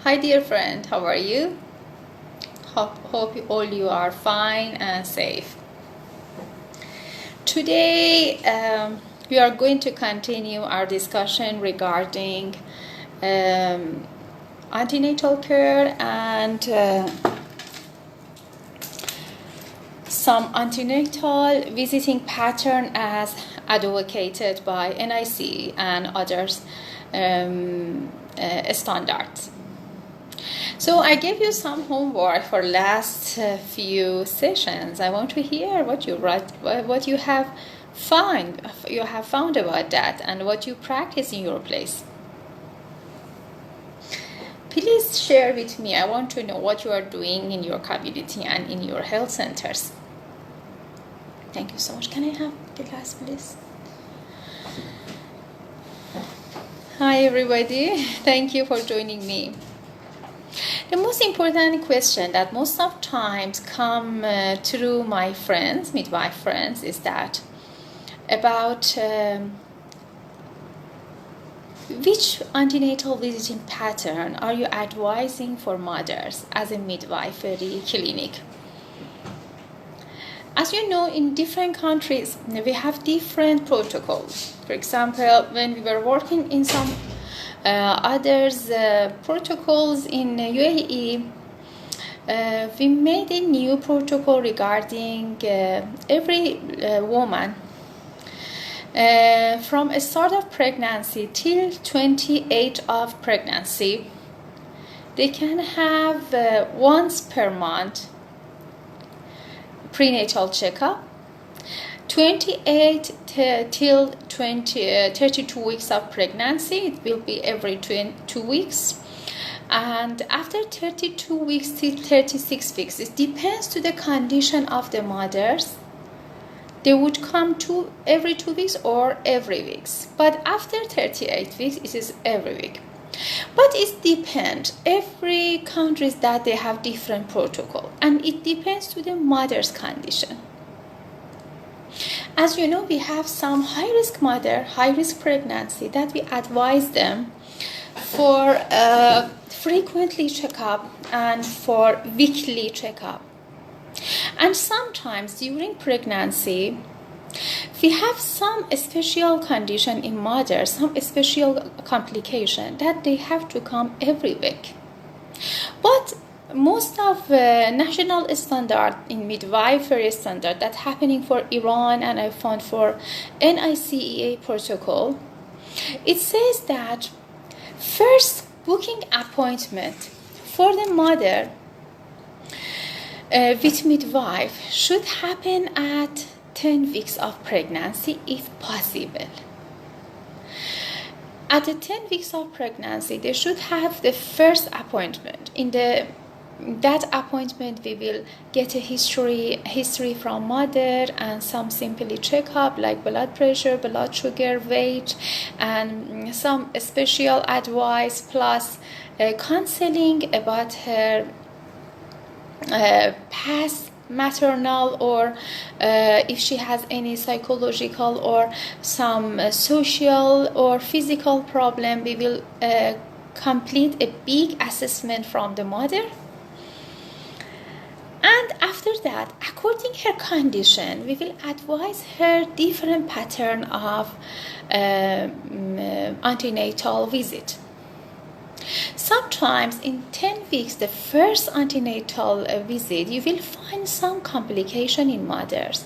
Hi dear friend, how are you? Hope all you are fine and safe. Today we are going to continue our discussion regarding antenatal care and some antenatal visiting pattern as advocated by NIC and others standards. So I gave you some homework for last few sessions. I want to hear what you write, what you have found about that, and what you practice in your place. Please share with me. I want to know what you are doing in your community and in your health centers. Thank you so much. Can I have the glass, please? Hi everybody. Thank you for joining me. The most important question that most of times come through my friends, midwife friends, is that about which antenatal visiting pattern are you advising for mothers as a midwifery clinic? As you know, in different countries, we have different protocols. For example, when we were working in some others protocols in UAE, we made a new protocol regarding every woman from a start of pregnancy till 28 of pregnancy. They can have once per month prenatal checkup, 28 till 32 weeks of pregnancy. It will be every 2 weeks, and after 32 weeks till 36 weeks, it depends to the condition of the mothers. They would come to every 2 weeks or every week, but after 38 weeks it is every week. But it depends. Every country that they have different protocol, and it depends to the mother's condition. As you know, we have some high-risk mother, high-risk pregnancy that we advise them for frequently checkup and for weekly checkup. And sometimes during pregnancy, we have some special condition in mothers, some special complication that they have to come every week. But most of national standard in midwifery standard that happening for Iran, and I found for NICEA protocol, it says that first booking appointment for the mother with midwife should happen at 10 weeks of pregnancy if possible. At the 10 weeks of pregnancy, they should have the first appointment. In that appointment, we will get a history from mother and some simply checkup like blood pressure, blood sugar, weight, and some special advice plus counseling about her past maternal, or if she has any psychological or some social or physical problem. We will complete a big assessment from the mother. And after that, according to her condition, we will advise her different pattern of antenatal visit. Sometimes in 10 weeks, the first antenatal visit, you will find some complication in mothers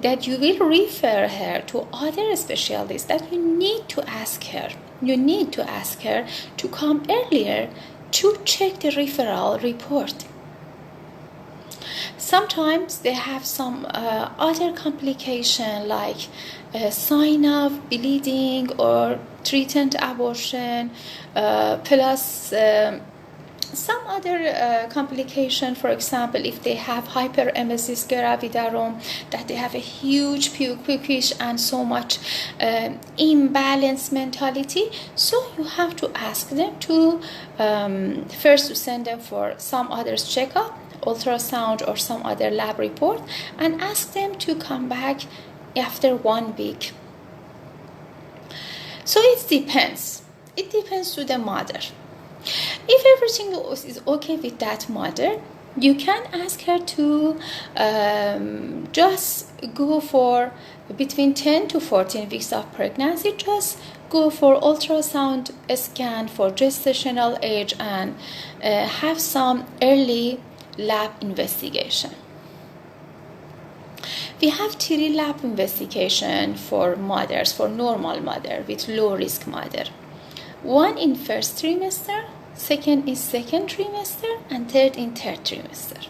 that you will refer her to other specialists that you need to ask her. You need to ask her to come earlier to check the referral report. Sometimes they have some other complication like sign of bleeding or threatened abortion, plus some other complication. For example, if they have hyperemesis gravidarum, that they have a huge puquish and so much imbalanced mentality. So you have to ask them to first to send them for some others checkup, ultrasound or some other lab report, and ask them to come back after 1 week. So it depends to the mother. If everything is okay with that mother, you can ask her to just go for between 10 to 14 weeks of pregnancy, just go for ultrasound scan for gestational age and have some early lab investigation. We have 3 lab investigation for mothers, for normal mother with low risk mother. One in first trimester, second in second trimester, and third in third trimester.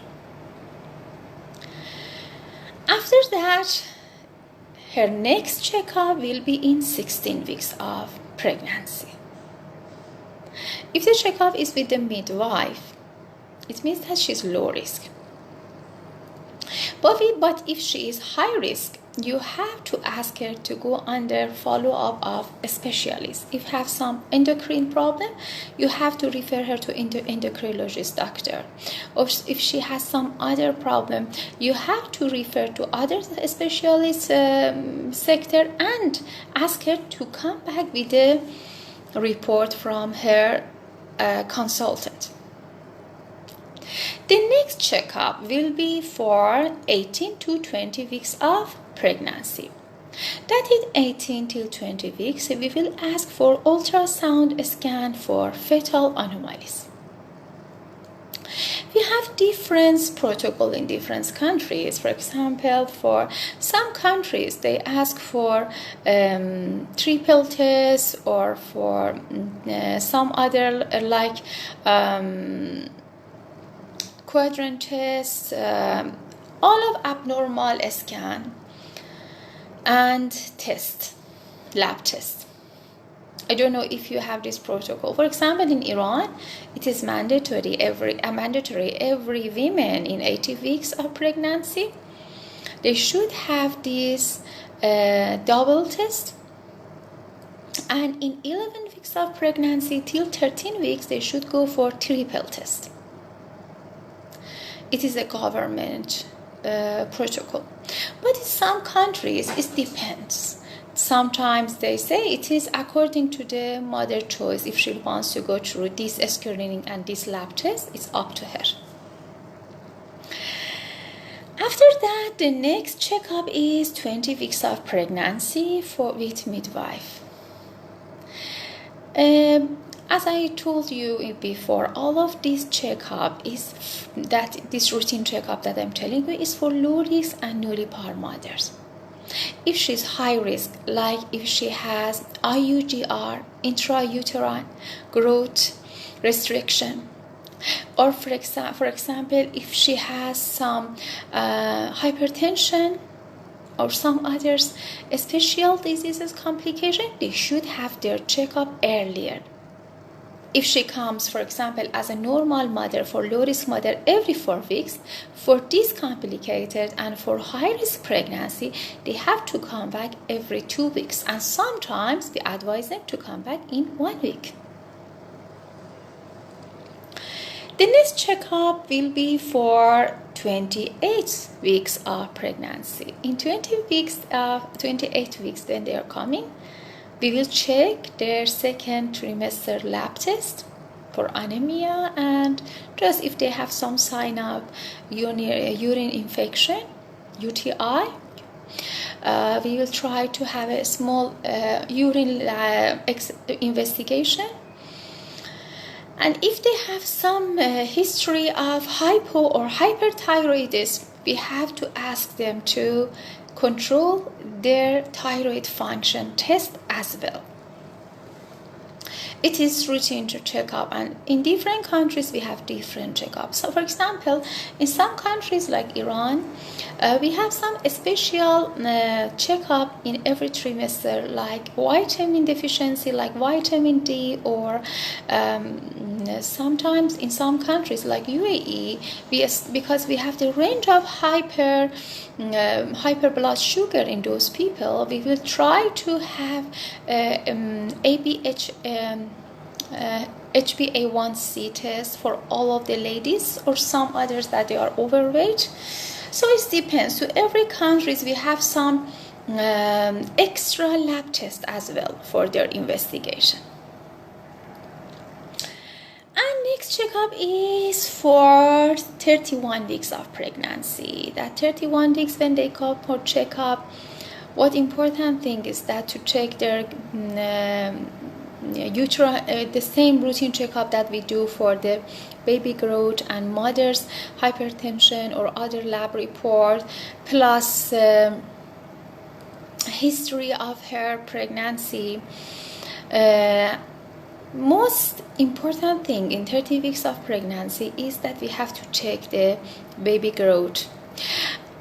After that, her next checkup will be in 16 weeks of pregnancy. If the checkup is with the midwife, it means that she's low risk. But if she is high risk, you have to ask her to go under follow-up of a specialist. If you have some endocrine problem, you have to refer her to endocrinologist doctor. Or if she has some other problem, you have to refer to other specialist sector and ask her to come back with a report from her consultant. The next checkup will be for 18 to 20 weeks of pregnancy. That is 18 till 20 weeks, we will ask for ultrasound scan for fetal anomalies. We have different protocol in different countries. For example, for some countries, they ask for triple test or for some other like quadrant test, all of abnormal scan and test, lab test. I don't know if you have this protocol. For example, in Iran, it is mandatory every woman in 80 weeks of pregnancy, they should have this double test. And in 11 weeks of pregnancy till 13 weeks, they should go for triple test. It is a government protocol. But in some countries, it depends. Sometimes they say it is according to the mother choice. If she wants to go through this screening and this lab test, it's up to her. After that, the next checkup is 20 weeks of pregnancy with midwife. As I told you before, all of this checkup this routine checkup that I'm telling you is for low risk and newly par mothers. If she's high risk, like if she has IUGR, intrauterine growth restriction, or for example, if she has some hypertension or some others special diseases complication, they should have their checkup earlier. If she comes, for example, as a normal mother, for low-risk mother, every 4 weeks, for this complicated and for high-risk pregnancy, they have to come back every 2 weeks. And sometimes we advise them to come back in 1 week. The next checkup will be for 28 weeks of pregnancy. In 28 weeks, when they are coming, we will check their second trimester lab test for anemia and just if they have some sign of urine infection, UTI. We will try to have a small urine investigation. And if they have some history of hypo or hyperthyroidism, we have to ask them to control their thyroid function test as well. It is routine to check up, and in different countries we have different checkups. So for example, in some countries like Iran, we have some special checkup in every trimester, like vitamin deficiency, like vitamin D, or sometimes in some countries like UAE, because we have the range of hyper blood sugar in those people, we will try to have HbA1c test for all of the ladies, or some others that they are overweight. So it depends. So every countries we have some extra lab test as well for their investigation. And next checkup is for 31 weeks of pregnancy. That 31 weeks when they come for checkup, what important thing is that to check their the same routine checkup that we do for the baby growth and mother's hypertension or other lab report, plus history of her pregnancy. Most important thing in 30 weeks of pregnancy is that we have to check the baby growth.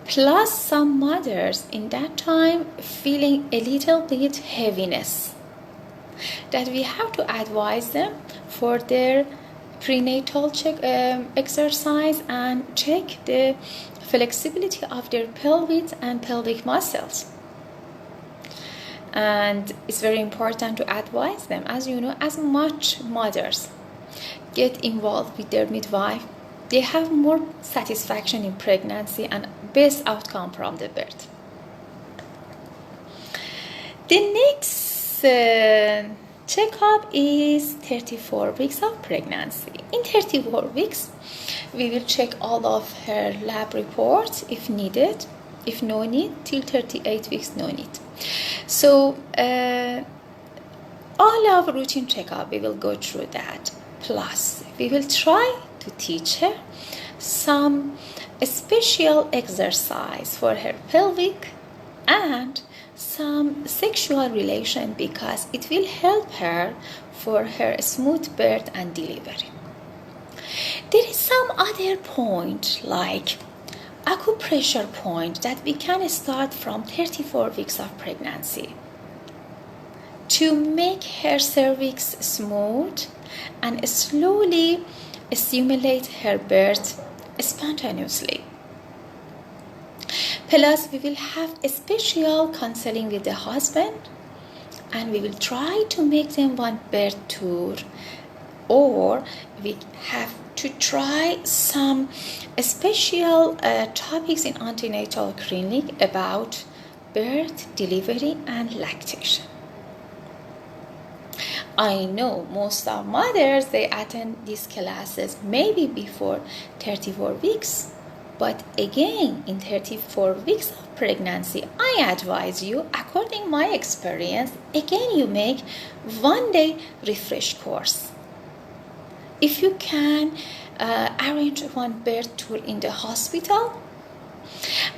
Plus, some mothers in that time feeling a little bit heaviness, that we have to advise them for their prenatal exercise and check the flexibility of their pelvis and pelvic muscles. And it's very important to advise them. As you know, as much mothers get involved with their midwife, they have more satisfaction in pregnancy and best outcome from the birth. The next checkup is 34 weeks of pregnancy. In 34 weeks, we will check all of her lab reports if needed. If no need, till 38 weeks, no need. So all of routine checkup, we will go through that. Plus, we will try to teach her some special exercise for her pelvic and some sexual relation, because it will help her for her smooth birth and delivery. There is some other point like acupressure point that we can start from 34 weeks of pregnancy to make her cervix smooth and slowly stimulate her birth spontaneously. Plus, we will have a special counseling with the husband, and we will try to make them one birth tour, or we have to try some special topics in antenatal clinic about birth, delivery, and lactation. I know most of mothers, they attend these classes maybe before 34 weeks. But again, in 34 weeks of pregnancy, I advise you, according to my experience, again you make 1 day refresh course. If you can arrange one birth tour in the hospital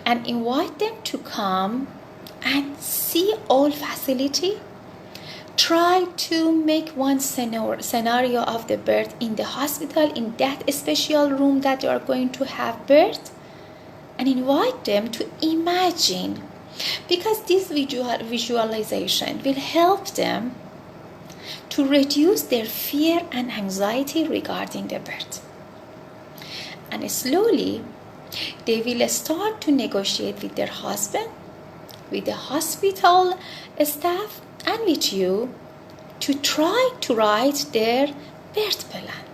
and invite them to come and see all facility, try to make one scenario of the birth in the hospital, in that special room that you are going to have birth, and invite them to imagine, because this visualization will help them to reduce their fear and anxiety regarding the birth. And slowly, they will start to negotiate with their husband, with the hospital staff, and with you to try to write their birth plan.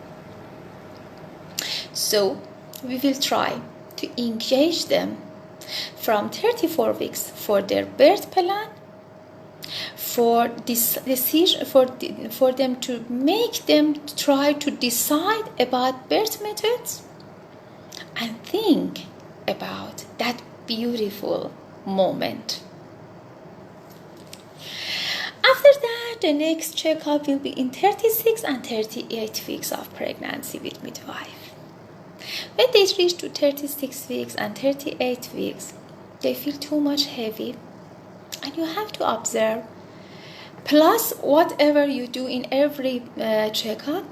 So, we will try to engage them from 34 weeks for their birth plan, for this decision, for them to make them try to decide about birth methods and think about that beautiful moment. After that, the next checkup will be in 36 and 38 weeks of pregnancy with midwife. When they reach to 36 weeks and 38 weeks, they feel too much heavy, and you have to observe. Plus, whatever you do in every checkup,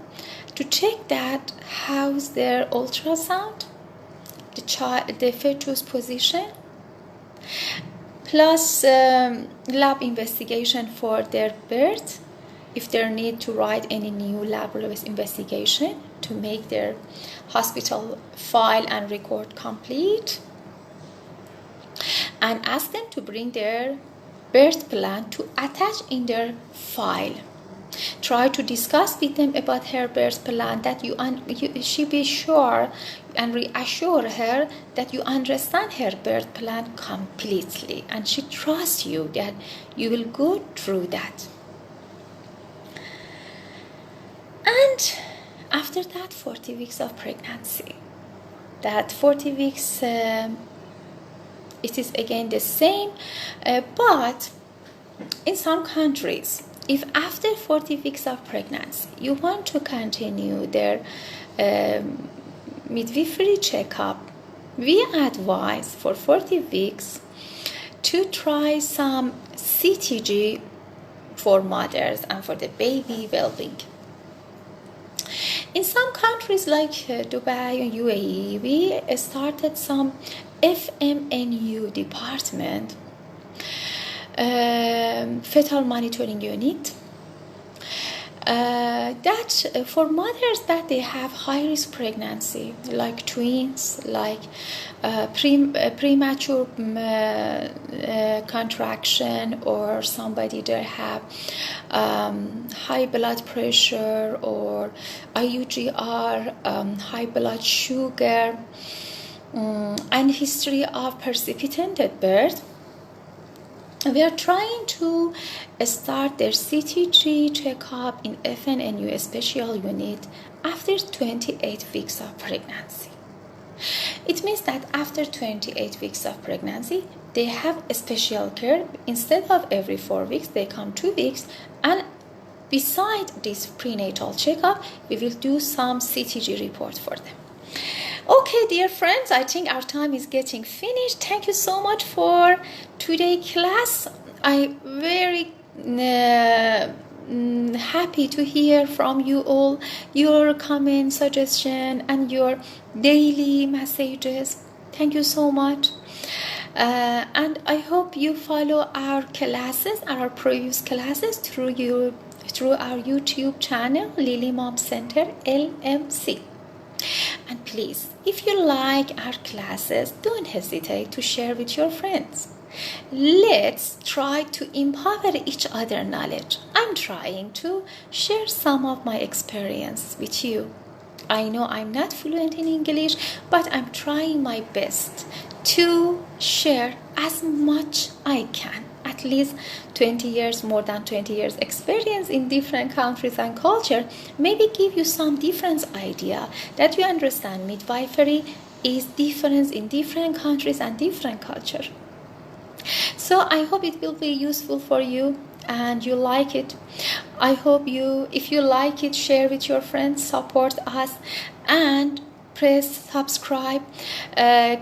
to check that how's their ultrasound, the fetus position, plus lab investigation for their birth, if they need to write any new lab investigation to make their hospital file and record complete, and ask them to bring their birth plan to attach in their file. Try to discuss with them about her birth plan, that she be sure and reassure her that you understand her birth plan completely, and she trusts you that you will go through that. And after that 40 weeks of pregnancy. That 40 weeks, it is again the same, but in some countries, if after 40 weeks of pregnancy you want to continue their midwifery checkup, we advise for 40 weeks to try some CTG for mothers and for the baby well-being. In some countries like Dubai and UAE, we started some FMNU department, fetal monitoring unit, that for mothers that they have high-risk pregnancy, like twins, like premature contraction, or somebody that have high blood pressure or IUGR, high blood sugar, and history of precipitated birth. We are trying to start their CTG checkup in FNNU special unit after 28 weeks of pregnancy. It means that after 28 weeks of pregnancy, they have a special care. Instead of every 4 weeks, they come 2 weeks, and beside this prenatal checkup, we will do some CTG report for them. Okay, dear friends, I think our time is getting finished. Thank you so much for today's class. I'm very happy to hear from you all, your comments, suggestion, and your daily messages. Thank you so much. And I hope you follow our classes, our previous classes through our YouTube channel, Lily Mom Center LMC. And please, if you like our classes, don't hesitate to share with your friends. Let's try to empower each other knowledge. I'm trying to share some of my experience with you. I know I'm not fluent in English, but I'm trying my best to share as much I can. At least 20 years, more than 20 years experience in different countries and culture, maybe give you some different idea that you understand midwifery is different in different countries and different culture. So I hope it will be useful for you and you like it. I hope if you like it, share with your friends, support us, and press subscribe,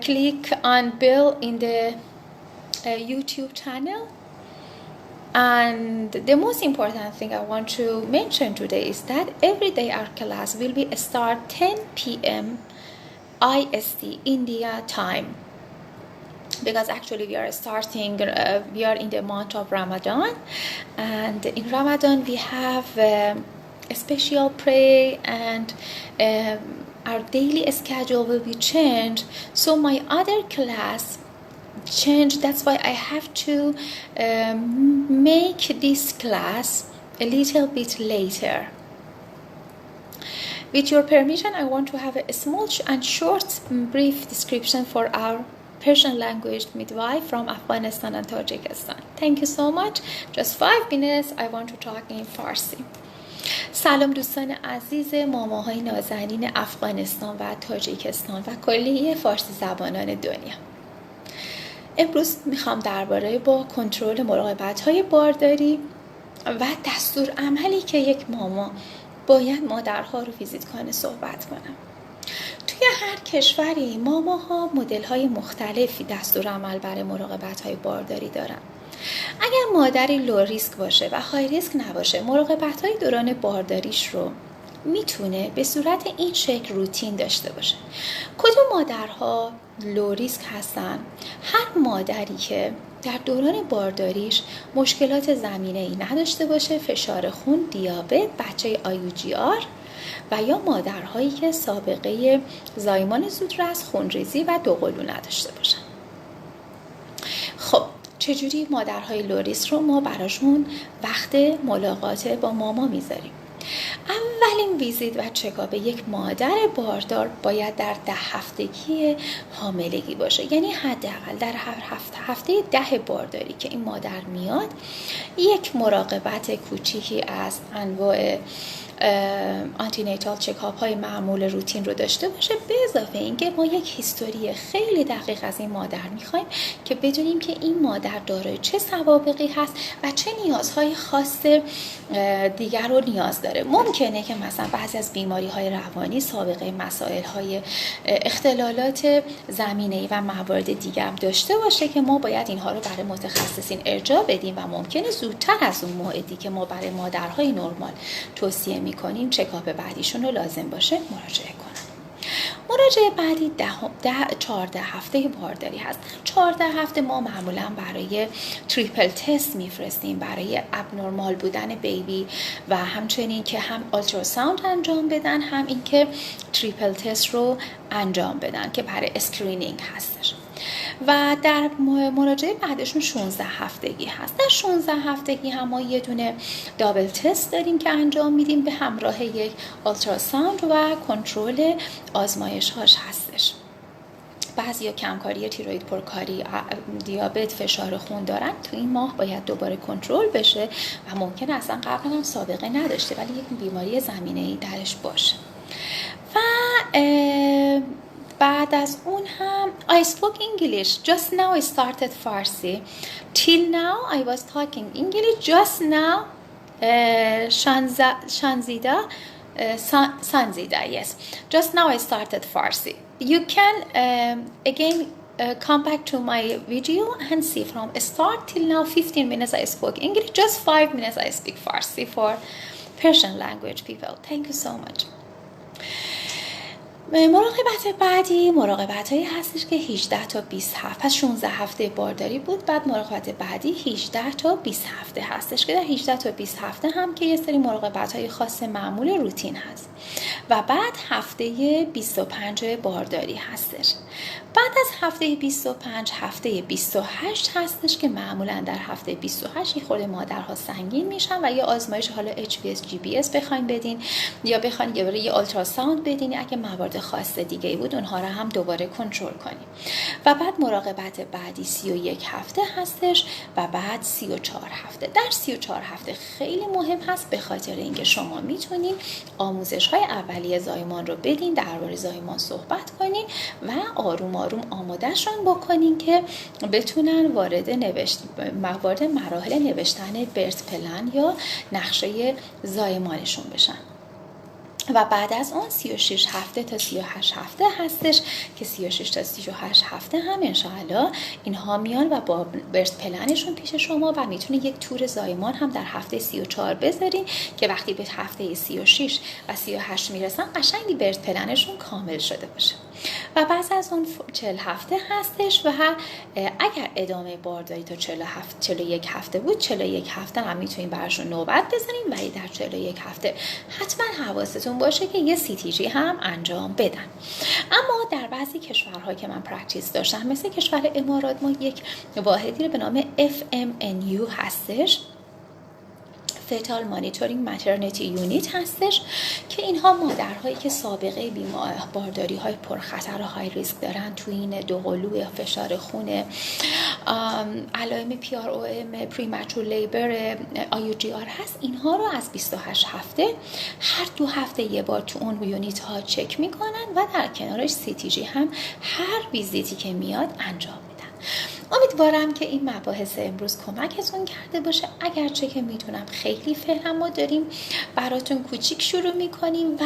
click on bell in the YouTube channel. And the most important thing I want to mention today is that every day our class will be start 10 p.m. IST India time, because actually we are starting, we are in the month of Ramadan, and in Ramadan we have a special prayer, and our daily schedule will be changed. So my other class changed. That's why I have to make this class a little bit later. With your permission, I want to have a small and short brief description for our Persian language midwife from Afghanistan and Tajikistan. Thank you so much. Just 5 minutes. I want to talk in Farsi. سلام دوستان عزیز ماماهای نازنین افغانستان و تاجیکستان و کلیه فارسی زبانان دنیا. امروز میخوام درباره با کنترل مراقبت‌های بارداری و دستور عملی که یک ماما باید مادرها رو ویزیت کنه صحبت کنم. توی هر کشوری ماماها مدل‌های مختلفی دستور عمل برای مراقبت‌های بارداری دارن. اگر مادری لو ریسک باشه و های ریسک نباشه، مراقبت‌های دوران بارداریش رو میتونه به صورت این شکل روتین داشته باشه. کدوم مادرها لو ریسک هستن؟ هر مادری که در دوران بارداریش مشکلات زمینه‌ای نداشته باشه، فشار خون، دیابت، بچه IUGR، و یا مادرهایی که سابقه زایمان زودرس، خونریزی و دوقلو نداشته باشن. خب چجوری مادرهای لو ریسک رو ما براشون وقت ملاقات با ماما میذاریم؟ اولین ویزیت و چکاپ یک مادر باردار باید در 10 هفتگی حاملگی باشه. یعنی حداقل در هر هفته 10 بارداری که این مادر میاد، یک مراقبت کوچیکی از انواع آنتینیتال چکاپ های معمول روتین رو داشته باشه. به اضافه اینکه ما یک هیستوری خیلی دقیق از این مادر میخوایم که بدونیم که این مادر دارای چه سوابقی هست و چه نیازهای خاص دیگر رو نیاز داره. ممکنه که مثلا بعضی از بیماری های روانی سابقه مسائل های اختلالات زمینه‌ای و موارد دیگر هم داشته باشه که ما باید اینها رو برای متخصصین ارجاع بدیم و ممکنه زودتر از اون موعدی که ما برای مادرهای نرمال توصیه میکنیم چکاپ بعدیشون رو لازم باشه مراجعه کنن. مراجعه بعدی 14 هفته بارداری هست. 14 هفته ما معمولا برای تریپل تست میفرستیم برای ابنورمال بودن بیبی و همچنین که هم آلتراساوند انجام بدن، هم این که تریپل تست رو انجام بدن که برای اسکرینینگ هستش. و در مراجعه بعدشون 16 هفتگی هست. در 16 هفتگی هم ما یه دونه دابل تست داریم که انجام میدیم به همراه یک آلتراساوند و کنترل آزمایش هاش هستش. بعضی ها کمکاری تیروید، پرکاری، دیابت، فشار خون دارن، تو این ماه باید دوباره کنترل بشه و ممکن اصلا قبلا هم سابقه نداشته ولی یک بیماری زمینه‌ای درش باشه. و بعد از اون هم I spoke English. Just now I started Farsi. Till now I was talking English. Just now Sanzida, yes. Just now I started Farsi. You can again come back to my video and see from start till now 15 minutes I spoke English. Just 5 minutes I speak Farsi for Persian language people. Thank you so much. مراقبت بعدی مراقبت هایی هستش که 18 تا 20 هفته، پس 16 هفته بارداری بود، بعد مراقبت بعدی 18 تا 20 هفته هستش که در 18 تا 20 هفته هم که یه سری مراقبت های خاص معمول روتین هست و بعد هفته 25 بارداری هستش. بعد از هفته 25 هفته 28 هستش که معمولا در هفته 28 یه خورده مادرها سنگین میشن و یه آزمایش حالا HBS GBS بخواین بدین یا بخواین یه آلتراساوند بدین، اگه موارد خاص دیگه بود اونها رو هم دوباره کنترل کنیم. و بعد مراقبت بعدی 31 هفته هستش و بعد 34 هفته. در 34 هفته خیلی مهم هست به خاطر اینکه شما میتونین آموزش های اولیه زایمان رو بدین، درباره زایمان صحبت کنین و آروم آروم آمادهشون بکنین که بتونن وارد مراحل نوشتن برت پلن یا نقشه زایمانشون بشن. و بعد از اون 36 هفته تا 38 هفته هستش که 36 تا 38 هفته هم انشاءالله اینها میان و با برت پلنشون پیش شما و میتونه یک تور زایمان هم در هفته 34 بذارین که وقتی به هفته 36 و 38 میرسن قشنگی برت پلنشون کامل شده باشه. و بعد از اون 40 هفته هستش و اگر ادامه بارداری تا 41 هفته بود 41 هفته هم میتونین براشون نوبت بزنین ولی در 41 هفته حتما حواستون باشه که یه CTG هم انجام بدن. اما در بعضی کشورها که من پرکتیس داشتم مثل کشور امارات ما یک واحدی رو به نام FMNU هستش، فیتال مانیتورینگ ماترنیتی یونیت هستش که اینها مادرهایی که سابقه بارداری های پرخطر و های ریسک دارن تو این دوقلو یا فشار خون، علائم PROM، پریمچور لیبر، IUGR هست، اینها رو از 28 هفته هر 2 هفته یه بار تو اون یونیت ها چک میکنن و در کنارش CTG هم هر ویزیتی که میاد انجام میدن. امیدوارم که این مباحث امروز کمکتون کرده باشه. اگرچه که میدونم خیلی فعلا ما داریم براتون کوچیک شروع میکنیم و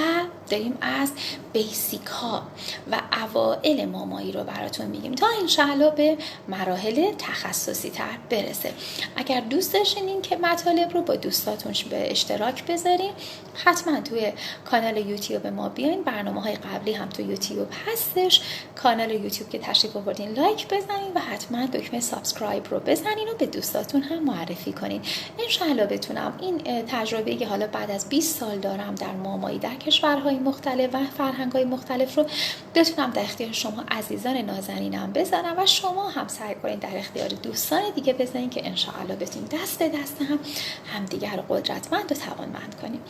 داریم از بیسیک ها و اوائل مامایی رو براتون میگیم تا انشاءالله به مراحل تخصصی تر برسه. اگر دوست داشتین که مطالب رو با دوستاتون به اشتراک بذارین حتما توی کانال یوتیوب ما بیاین. برنامه‌های قبلی هم تو یوتیوب هستش، کانال یوتیوب که تشریف آوردین لایک بزنین و حتما دکمه سابسکرایب رو بزنین و به دوستاتون هم معرفی کنین. انشاءالله بتونم این تجربه که حالا بعد از 20 سال دارم در مامایی در کشورهای مختلف و فرهنگ‌های مختلف رو بتونم در اختیار شما عزیزان نازنینم بذارم و شما هم سعی کنین در اختیار دوستان دیگه بذارین که انشاءالله بتونیم دست به دست هم دیگر رو قدرتمند و توانمند کنیم.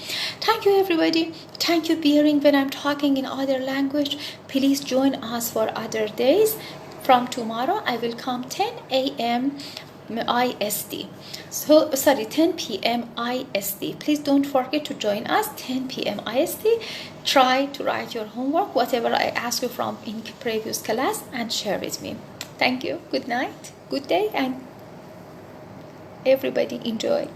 Thank you everybody. Thank you bearing when I'm talking in other language. Please join us for other days. From tomorrow I will come 10 a.m. IST. So sorry, 10 p.m. IST. Please don't forget to join us 10 p.m. IST. Try to write your homework, whatever I ask you from in previous class, and share with me. Thank you. Good night, good day, and everybody enjoy.